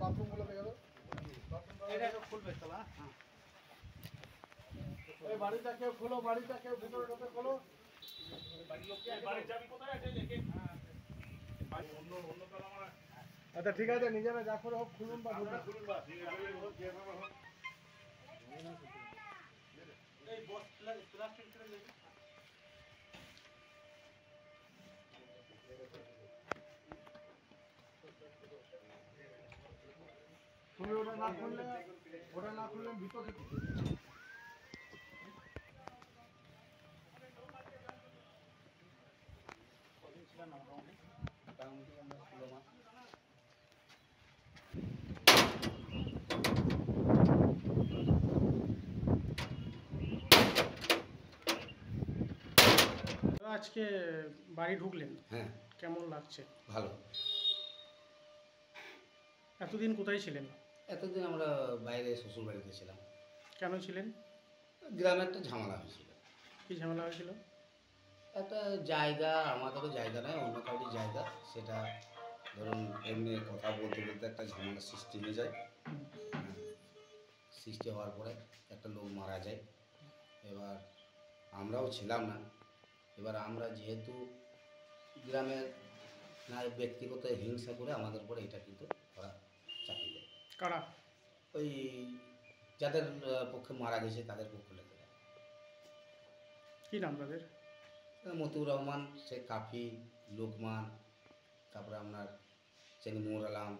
বাথরুমগুলো দেখে দাও। এটা খুলবে তো না? হ্যাঁ। এই বাড়িটা কেউ খোলো, বাড়িটা কেউ ভিতরে ঢোকে খোলো। আচ্ছা ঠিক আছে, নিজেরা যা করে হোক খুলুন বা ঢুকুন। এই বস প্লাস্টিক করে দেখি। তুমি ওটা না খুললে ভিতরে আজকে বাড়ি ঢুকলেন, হ্যাঁ কেমন লাগছে? ভালো। এতদিন কোথায় ছিলেন? এতদিন আমরা বাইরে শ্বশুর বাড়িতে ছিলাম। কেন ছিলেন? গ্রামে একটা ঝামেলা হয়েছিল। কি ঝামেলা হয়েছিল? একটা জায়গা, আমাদেরও জায়গা নয়, অন্য কাউরির জায়গা, সেটা ধরুন এমনি কথা বলতে বলতে একটা ঝামেলা সৃষ্টি হয়ে যায়। সৃষ্টি হওয়ার পরে একটা লোক মারা যায়। এবার আমরাও ছিলাম না। এবার আমরা যেহেতু গ্রামের না, ব্যক্তিগত হিংসা করে আমাদের উপরে এটা কিন্তু ওরা চাপিয়ে দেয়। কারা? ওই যাদের পক্ষে মারা গেছে তাদের পক্ষ লেগে। কি নাম তাদের? মতিউর রহমান, শেখ কাফি, লোকমান, তারপরে আপনার শেখ নুর আলম,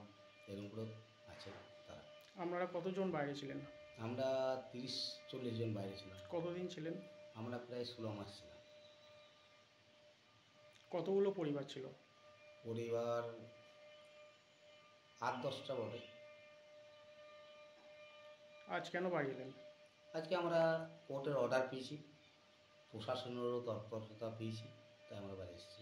এরকমগুলো আছে তারা। আপনারা কতজন বাইরে ছিলেন? আমরা 30-40 জন বাইরে ছিলাম। কতদিন ছিলেন? আমরা প্রায় 16 মাস ছিলাম। কতগুলো পরিবার ছিল? পরিবার 8-10টা বটে। আজ কেন বাড়ি এলেন? আজকে আমরা কোর্টের অর্ডার পেয়েছি, প্রশাসনেরও তৎপরতা পেয়েছি, তাই আমরা বাইরে এসেছি।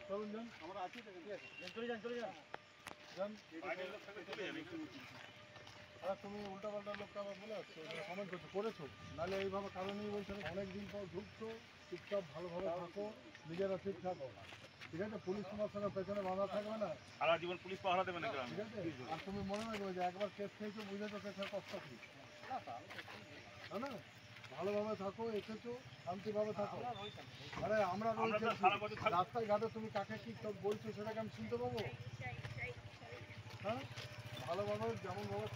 চলুন যান, আমরা আছি তো, ঠিক আছে, চলে যান যান। আর তুমি উল্টাপাল্টা লোকটা আবার বলে আসছো, কমেন্ট করেছো, নাহলে এইভাবে কারণেই বলছো অনেকদিন পর ঢুকছো, চুপচাপ ভালোভাবে থাকো, নিজেরা ঠিক থাকো, ঠিক আছে? পুলিশ তোমার সঙ্গে পেছনে বাঁধা থাকবে না, সারা জীবন পুলিশ পাহারা দেবে না, ঠিক আছে? আর তুমি মনে রাখবে যে একবার কেস খেয়েছো, বুঝেছো কেসের কষ্ট কি, তাই না? ভালোভাবে থাকো, এসেছো, শান্তিভাবে থাকো। আরে আমরা রাস্তায় ঘাটে তুমি কাকে কি বলছো সেটাকে আমি শুনতে পাবো? হ্যাঁ, ভালোভাবে যেমন ভাবে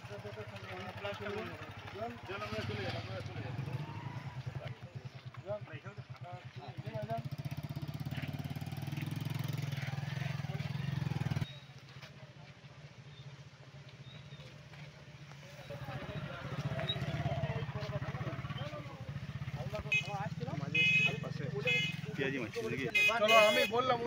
পেঁয়াজি মারছি দেখি। চলো, আমি বললাম